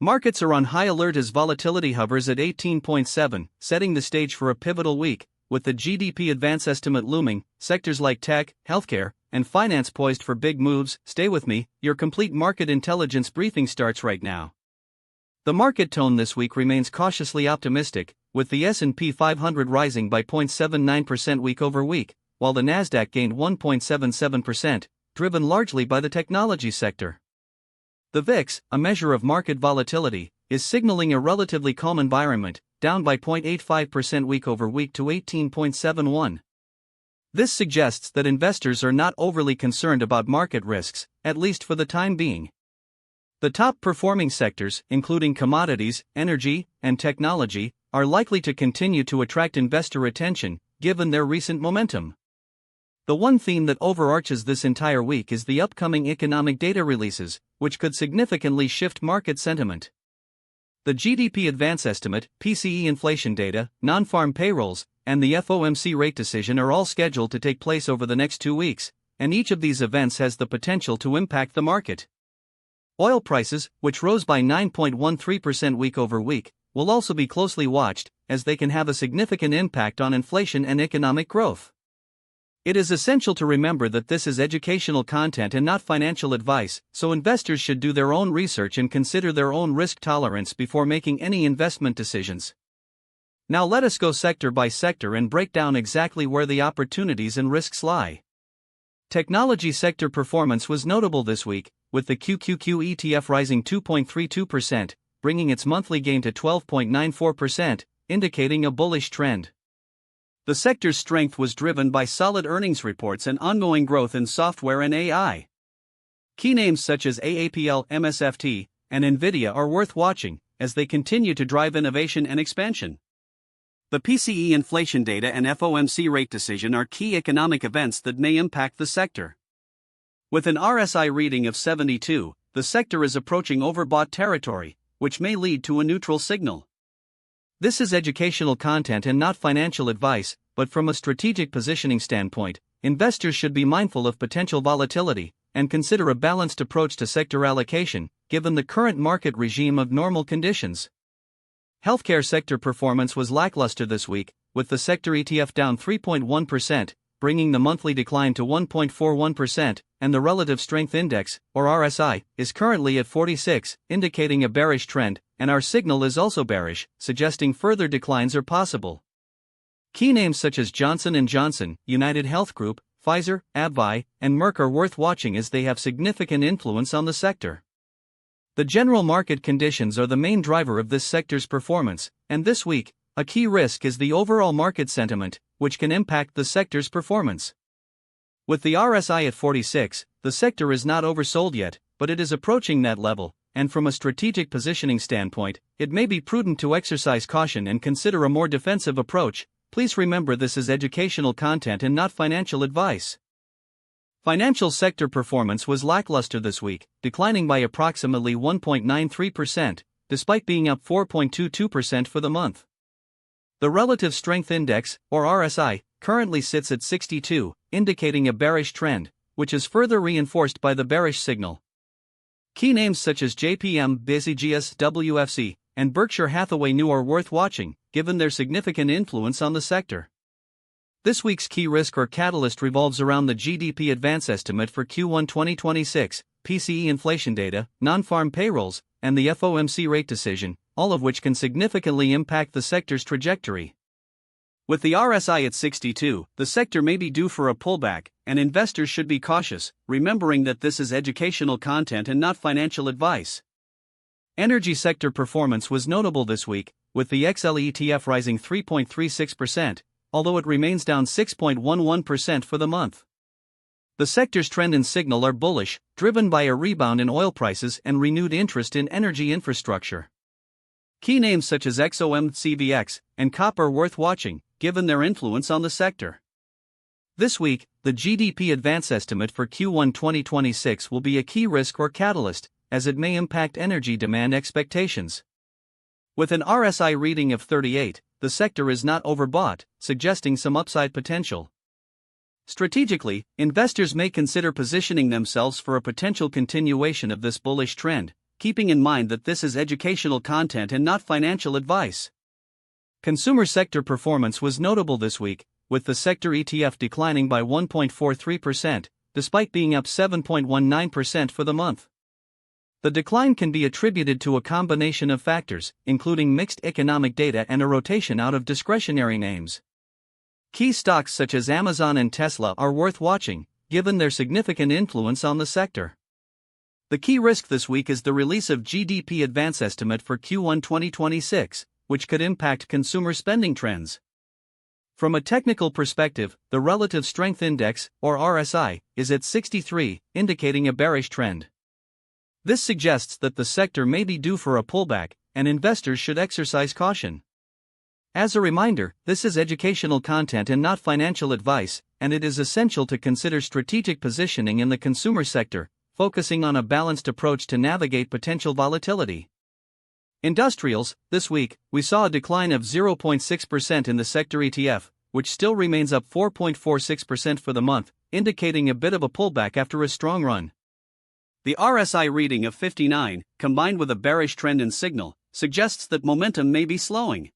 Markets are on high alert as volatility hovers at 18.7, setting the stage for a pivotal week, with the GDP Advance Estimate looming, sectors like tech, healthcare, and finance poised for big moves. Stay with me, your complete market intelligence briefing starts right now. The market tone this week remains cautiously optimistic, with the S&P 500 rising by 0.79% week over week, while the NASDAQ gained 1.77%, driven largely by the technology sector. The VIX, a measure of market volatility, is signaling a relatively calm environment, down by 0.85% week over week to 18.71. This suggests that investors are not overly concerned about market risks, at least for the time being. The top performing sectors, including commodities, energy, and technology, are likely to continue to attract investor attention, given their recent momentum. The one theme that overarches this entire week is the upcoming economic data releases, which could significantly shift market sentiment. The GDP Advance Estimate, PCE Inflation Data, non-farm payrolls, and the FOMC rate decision are all scheduled to take place over the next 2 weeks, and each of these events has the potential to impact the market. Oil prices, which rose by 9.13% week over week, will also be closely watched, as they can have a significant impact on inflation and economic growth. It is essential to remember that this is educational content and not financial advice, so investors should do their own research and consider their own risk tolerance before making any investment decisions. Now let us go sector by sector and break down exactly where the opportunities and risks lie. Technology sector performance was notable this week, with the QQQ ETF rising 2.32%, bringing its monthly gain to 12.94%, indicating a bullish trend. The sector's strength was driven by solid earnings reports and ongoing growth in software and AI. Key names such as AAPL, MSFT, and NVIDIA are worth watching, as they continue to drive innovation and expansion. The PCE Inflation Data and FOMC rate decision are key economic events that may impact the sector. With an RSI reading of 72, the sector is approaching overbought territory, which may lead to a neutral signal. This is educational content and not financial advice, but from a strategic positioning standpoint, investors should be mindful of potential volatility and consider a balanced approach to sector allocation, given the current market regime of normal conditions. Healthcare sector performance was lackluster this week, with the sector ETF down 3.1%, bringing the monthly decline to 1.41%, and the Relative Strength Index, or RSI, is currently at 46, indicating a bearish trend, and our signal is also bearish, suggesting further declines are possible. Key names such as Johnson & Johnson, United Health Group, Pfizer, AbbVie, and Merck are worth watching as they have significant influence on the sector. The general market conditions are the main driver of this sector's performance, and this week, a key risk is the overall market sentiment, which can impact the sector's performance. With the RSI at 46, the sector is not oversold yet, but it is approaching that level, and from a strategic positioning standpoint, it may be prudent to exercise caution and consider a more defensive approach. Please remember this is educational content and not financial advice. Financial sector performance was lackluster this week, declining by approximately 1.93%, despite being up 4.22% for the month. The Relative Strength Index, or RSI, currently sits at 62, indicating a bearish trend, which is further reinforced by the bearish signal. Key names such as JPM, BCGS, WFC, and Berkshire Hathaway New are worth watching, given their significant influence on the sector. This week's key risk or catalyst revolves around the GDP Advance Estimate for Q1 2026, PCE Inflation Data, non-farm payrolls, and the FOMC rate decision, all of which can significantly impact the sector's trajectory. With the RSI at 62, the sector may be due for a pullback, and investors should be cautious, remembering that this is educational content and not financial advice. Energy sector performance was notable this week, with the XLE ETF rising 3.36%, although it remains down 6.11% for the month. The sector's trend and signal are bullish, driven by a rebound in oil prices and renewed interest in energy infrastructure. Key names such as XOM, CVX, and COP are worth watching, given their influence on the sector. This week, the GDP Advance Estimate for Q1 2026 will be a key risk or catalyst, as it may impact energy demand expectations. With an RSI reading of 38, the sector is not overbought, suggesting some upside potential. Strategically, investors may consider positioning themselves for a potential continuation of this bullish trend, keeping in mind that this is educational content and not financial advice. Consumer sector performance was notable this week, with the sector ETF declining by 1.43%, despite being up 7.19% for the month. The decline can be attributed to a combination of factors, including mixed economic data and a rotation out of discretionary names. Key stocks such as Amazon and Tesla are worth watching, given their significant influence on the sector. The key risk this week is the release of GDP Advance Estimate for Q1 2026, which could impact consumer spending trends. From a technical perspective, the Relative Strength Index, or RSI, is at 63, indicating a bearish trend. This suggests that the sector may be due for a pullback, and investors should exercise caution. As a reminder, this is educational content and not financial advice, and it is essential to consider strategic positioning in the consumer sector, focusing on a balanced approach to navigate potential volatility. Industrials, this week, we saw a decline of 0.6% in the sector ETF, which still remains up 4.46% for the month, indicating a bit of a pullback after a strong run. The RSI reading of 59, combined with a bearish trend in signal, suggests that momentum may be slowing.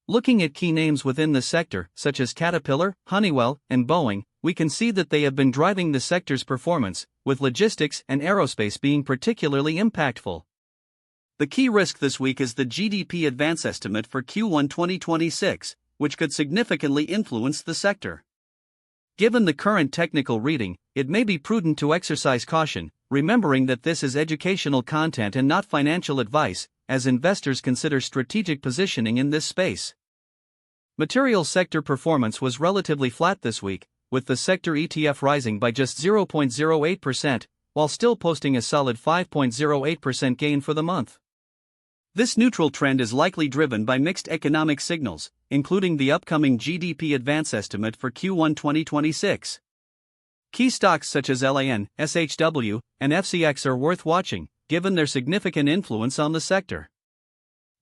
Looking at key names within the sector, such as Caterpillar, Honeywell, and Boeing, we can see that they have been driving the sector's performance, with logistics and aerospace being particularly impactful. The key risk this week is the GDP Advance Estimate for Q1 2026, which could significantly influence the sector. Given the current technical reading, it may be prudent to exercise caution, remembering that this is educational content and not financial advice, as investors consider strategic positioning in this space. Materials sector performance was relatively flat this week, with the sector ETF rising by just 0.08%, while still posting a solid 5.08% gain for the month. This neutral trend is likely driven by mixed economic signals, including the upcoming GDP Advance Estimate for Q1 2026. Key stocks such as LAN, SHW, and FCX are worth watching, given their significant influence on the sector.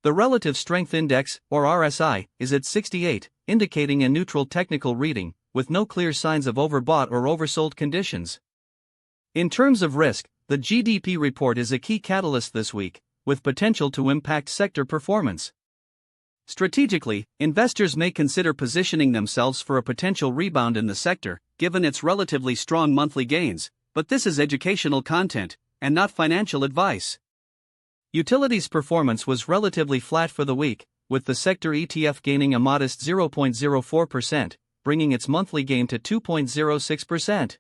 The Relative Strength Index, or RSI, is at 68, indicating a neutral technical reading, with no clear signs of overbought or oversold conditions. In terms of risk, the GDP report is a key catalyst this week, with potential to impact sector performance. Strategically, investors may consider positioning themselves for a potential rebound in the sector, given its relatively strong monthly gains, but this is educational content, and not financial advice. Utilities performance was relatively flat for the week, with the sector ETF gaining a modest 0.04%, bringing its monthly gain to 2.06%.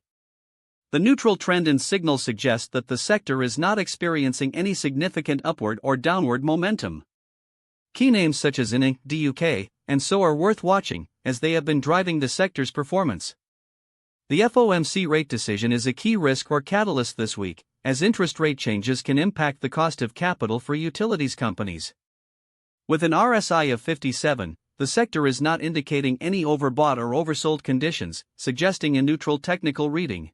The neutral trend in signal suggests that the sector is not experiencing any significant upward or downward momentum. Key names such as INI, DUK, and so are worth watching, as they have been driving the sector's performance. The FOMC rate decision is a key risk or catalyst this week, as interest rate changes can impact the cost of capital for utilities companies. With an RSI of 57, the sector is not indicating any overbought or oversold conditions, suggesting a neutral technical reading.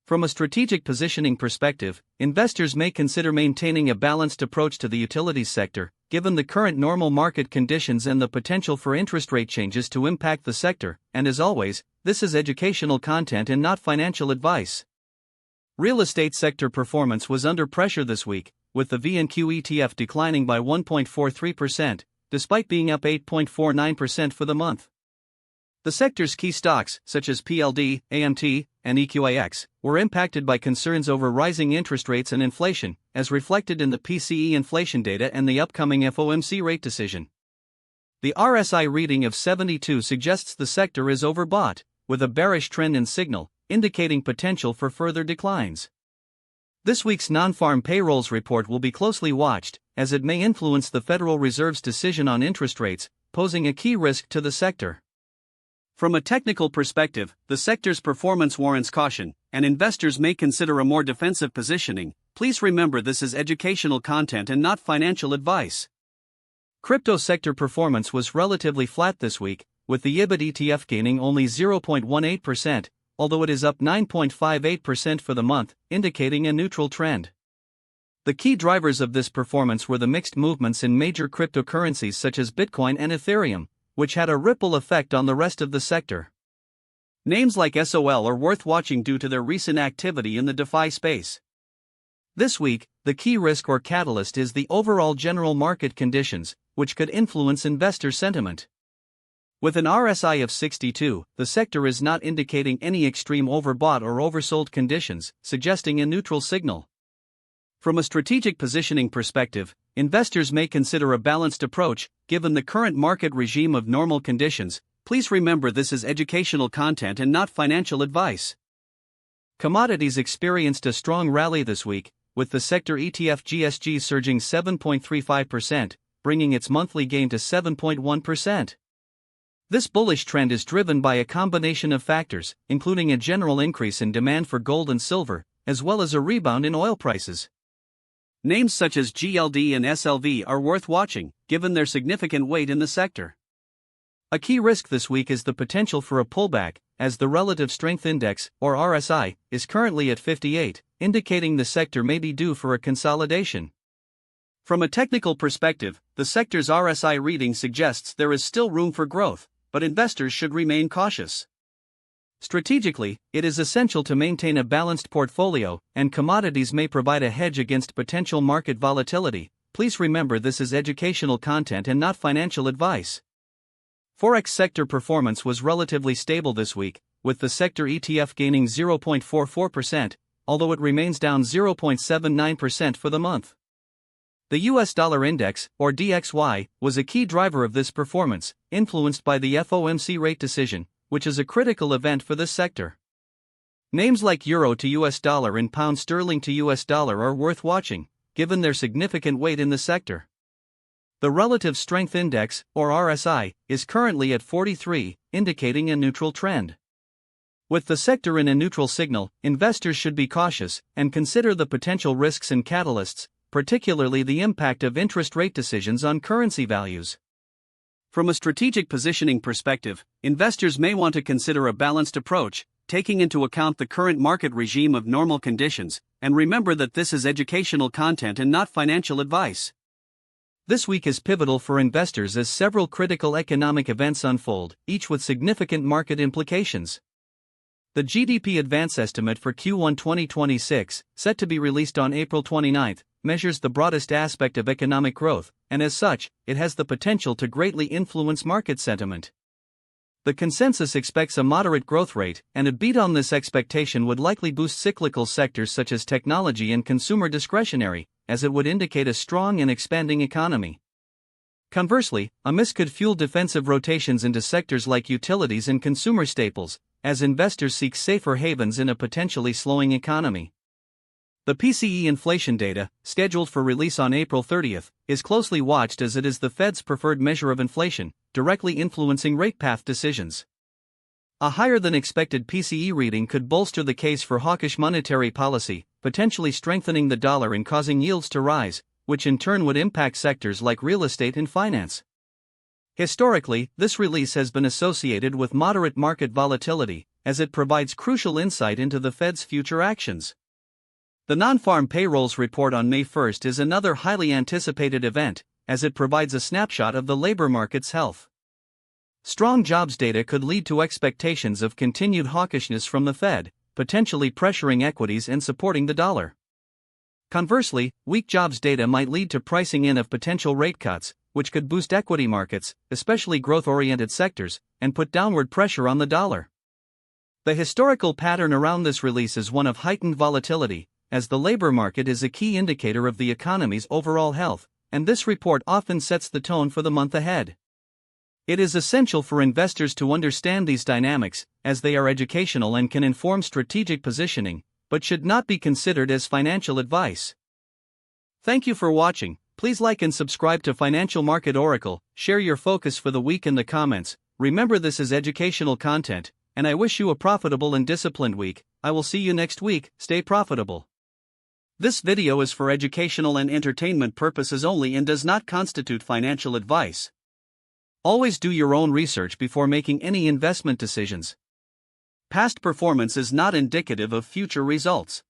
From a strategic positioning perspective, investors may consider maintaining a balanced approach to the utilities sector, given the current normal market conditions and the potential for interest rate changes to impact the sector, and as always, this is educational content and not financial advice. Real estate sector performance was under pressure this week, with the V&Q ETF declining by 1.43%, despite being up 8.49% for the month. The sector's key stocks, such as PLD, AMT, and EQAX, were impacted by concerns over rising interest rates and inflation, as reflected in the PCE Inflation Data and the upcoming FOMC rate decision. The RSI reading of 72 suggests the sector is overbought, with a bearish trend in signal, indicating potential for further declines. This week's non-farm payrolls report will be closely watched, as it may influence the Federal Reserve's decision on interest rates, posing a key risk to the sector. From a technical perspective, the sector's performance warrants caution, and investors may consider a more defensive positioning. Please remember this is educational content and not financial advice. Crypto sector performance was relatively flat this week, with the IBIT ETF gaining only 0.18%, although it is up 9.58% for the month, indicating a neutral trend. The key drivers of this performance were the mixed movements in major cryptocurrencies such as Bitcoin and Ethereum, which had a ripple effect on the rest of the sector. Names like SOL are worth watching due to their recent activity in the DeFi space. This week, the key risk or catalyst is the overall general market conditions, which could influence investor sentiment. With an RSI of 62, the sector is not indicating any extreme overbought or oversold conditions, suggesting a neutral signal. From a strategic positioning perspective, investors may consider a balanced approach, given the current market regime of normal conditions. Please remember this is educational content and not financial advice. Commodities experienced a strong rally this week, with the sector ETF GSG surging 7.35%, bringing its monthly gain to 7.1%. This bullish trend is driven by a combination of factors, including a general increase in demand for gold and silver, as well as a rebound in oil prices. Names such as GLD and SLV are worth watching, given their significant weight in the sector. A key risk this week is the potential for a pullback, as the Relative Strength Index, or RSI, is currently at 58, indicating the sector may be due for a consolidation. From a technical perspective, the sector's RSI reading suggests there is still room for growth, but investors should remain cautious. Strategically, it is essential to maintain a balanced portfolio, and commodities may provide a hedge against potential market volatility. Please remember this is educational content and not financial advice. Forex sector performance was relatively stable this week, with the sector ETF gaining 0.44%, although it remains down 0.79% for the month. The US dollar index, or DXY, was a key driver of this performance, influenced by the FOMC rate decision, which is a critical event for this sector. Names like Euro to US dollar and Pound sterling to US dollar are worth watching, given their significant weight in the sector. The Relative Strength Index, or RSI, is currently at 43, indicating a neutral trend. With the sector in a neutral signal, investors should be cautious and consider the potential risks and catalysts, particularly the impact of interest rate decisions on currency values. From a strategic positioning perspective, investors may want to consider a balanced approach, taking into account the current market regime of normal conditions, and remember that this is educational content and not financial advice. This week is pivotal for investors as several critical economic events unfold, each with significant market implications. The GDP Advance Estimate for Q1 2026, set to be released on April 29, measures the broadest aspect of economic growth, and as such, it has the potential to greatly influence market sentiment. The consensus expects a moderate growth rate, and a beat on this expectation would likely boost cyclical sectors such as technology and consumer discretionary, as it would indicate a strong and expanding economy. Conversely, a miss could fuel defensive rotations into sectors like utilities and consumer staples, as investors seek safer havens in a potentially slowing economy. The PCE Inflation Data, scheduled for release on April 30, is closely watched as it is the Fed's preferred measure of inflation, directly influencing rate path decisions. A higher-than-expected PCE reading could bolster the case for hawkish monetary policy, potentially strengthening the dollar and causing yields to rise, which in turn would impact sectors like real estate and finance. Historically, this release has been associated with moderate market volatility, as it provides crucial insight into the Fed's future actions. The non-farm payrolls report on May 1 is another highly anticipated event, as it provides a snapshot of the labor market's health. Strong jobs data could lead to expectations of continued hawkishness from the Fed, potentially pressuring equities and supporting the dollar. Conversely, weak jobs data might lead to pricing in of potential rate cuts, which could boost equity markets, especially growth-oriented sectors, and put downward pressure on the dollar. The historical pattern around this release is one of heightened volatility, as the labor market is a key indicator of the economy's overall health, and this report often sets the tone for the month ahead. It is essential for investors to understand these dynamics, as they are educational and can inform strategic positioning, but should not be considered as financial advice. Thank you for watching. Please like and subscribe to Financial Market Oracle, share your focus for the week in the comments. Remember this is educational content, and I wish you a profitable and disciplined week. I will see you next week. Stay profitable. This video is for educational and entertainment purposes only and does not constitute financial advice. Always do your own research before making any investment decisions. Past performance is not indicative of future results.